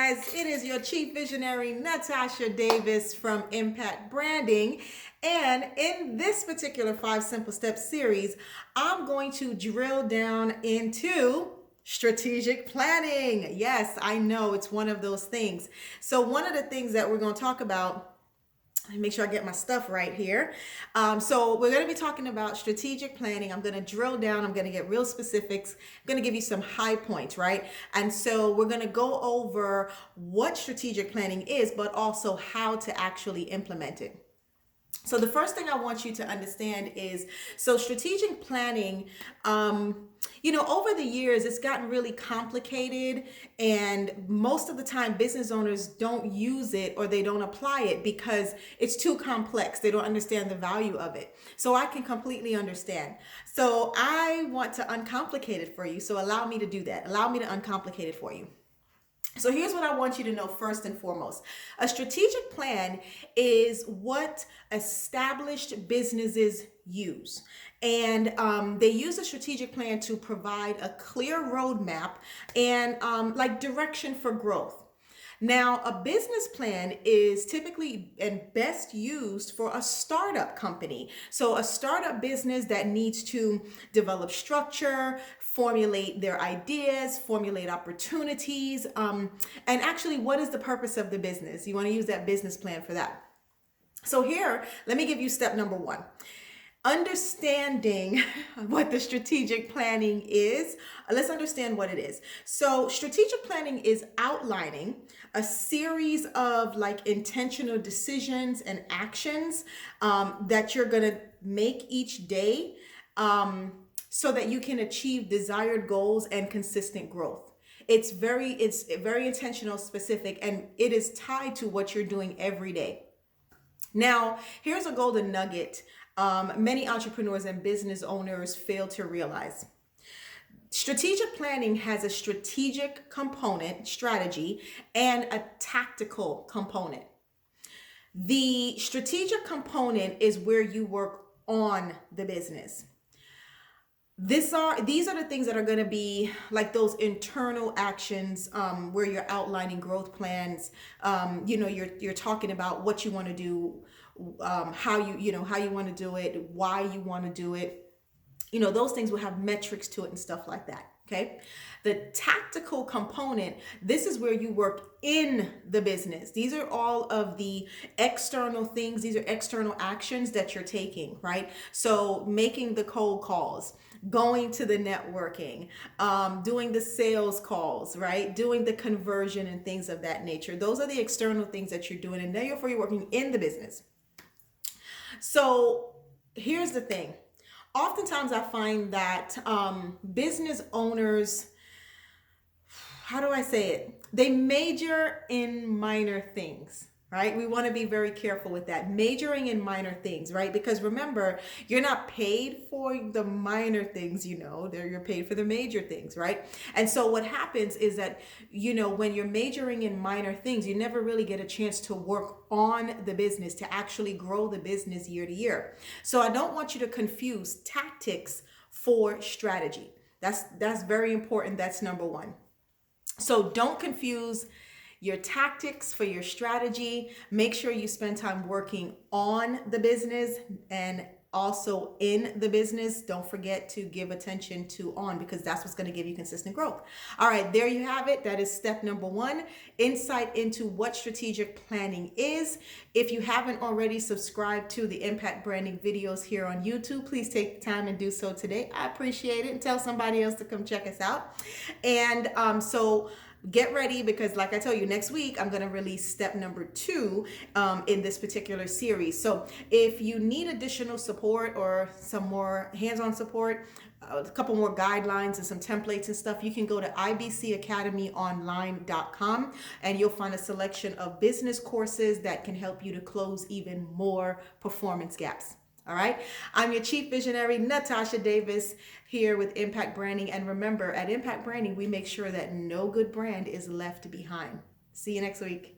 guys, it is your chief visionary, Natasha Davis from Impact Branding. And in this particular 5 Simple Steps series, I'm going to drill down into strategic planning. Yes, I know it's one of those things. So one of the things that we're going to talk about, let me make sure I get my stuff right here. So we're going to be talking about strategic planning. I'm going to drill down. I'm going to get real specifics. I'm going to give you some high points, right? And so we're going to go over what strategic planning is, but also how to actually implement it. So the first thing I want you to understand is, so strategic planning, over the years, it's gotten really complicated, and most of the time business owners don't use it or they don't apply it because it's too complex. They don't understand the value of it. So I can completely understand. So I want to uncomplicate it for you. So allow me to do that. Allow me to uncomplicate it for you. So here's what I want you to know first and foremost. A strategic plan is what established businesses use. And they use a strategic plan to provide a clear roadmap and direction for growth. Now, a business plan is typically and best used for a startup company. So a startup business that needs to develop structure, formulate their ideas, formulate opportunities, and actually, what is the purpose of the business? You want to use that business plan for that. So here, let me give you step number 1. Understanding what the strategic planning is. Let's understand what it is. So strategic planning is outlining a series of intentional decisions and actions that you're going to make each day so that you can achieve desired goals and consistent growth. It's very intentional, specific, and it is tied to what you're doing every day. Now, here's a golden nugget many entrepreneurs and business owners fail to realize. Strategic planning has a strategic component, strategy, and a tactical component. The strategic component is where you work on the business. These are the things that are going to be like those internal actions where you're outlining growth plans. You're talking about what you want to do, how you want to do it, why you want to do it. Those things will have metrics to it and stuff like that. Okay. The tactical component, this is where you work in the business. These are all of the external things. These are external actions that you're taking, right? So making the cold calls, going to the networking, doing the sales calls, right? Doing the conversion and things of that nature. Those are the external things that you're doing. And therefore you're working in the business. So here's the thing. Oftentimes I find that business owners, how do I say it? They major in minor things, right? We want to be very careful with that. Majoring in minor things, right? Because remember, you're not paid for the minor things, you're paid for the major things, right? And so what happens is that, when you're majoring in minor things, you never really get a chance to work on the business, to actually grow the business year to year. So I don't want you to confuse tactics for strategy. That's very important. That's number 1. So don't confuse your tactics for your strategy. Make sure you spend time working on the business and also in the business. Don't forget to give attention to on, because that's what's going to give you consistent growth. All right, there you have it. That is step number 1, insight into what strategic planning is. If you haven't already subscribed to the Impact Branding videos here on YouTube, please take the time and do so today. I appreciate it, and tell somebody else to come check us out. And so get ready, because like I tell you, next week I'm going to release step number 2 in this particular series. So if you need additional support or some more hands-on support, a couple more guidelines and some templates and stuff, you can go to ibcacademyonline.com and you'll find a selection of business courses that can help you to close even more performance gaps. All right. I'm your chief visionary, Natasha Davis, here with Impact Branding. And remember, at Impact Branding, we make sure that no good brand is left behind. See you next week.